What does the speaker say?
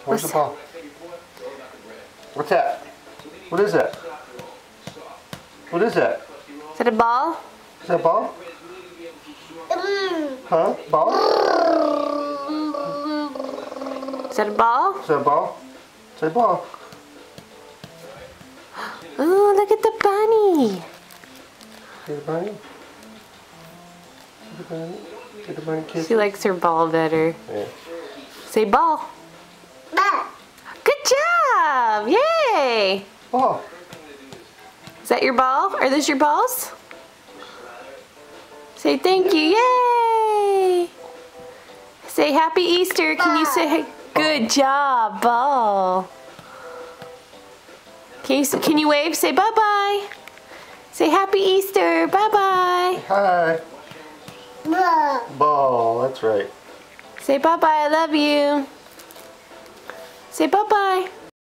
Where's the ball? What's that? What is that? What is that? Is that a ball? Is that a ball? Huh? Ball? Is that a ball? Is that a ball? Is that a ball? Oh, look at the bunny. See the bunny? See the bunny? See the bunny kiss? She likes her ball better. Yeah. Say ball. Good job! Yay! Ball. Is that your ball? Are those your balls? Say thank you. Yay! Say happy Easter. Can you say good job, ball? Can you wave? Say bye-bye. Say happy Easter. Bye-bye. Hi. Ball, that's right. Say bye-bye. I love you. Say bye-bye.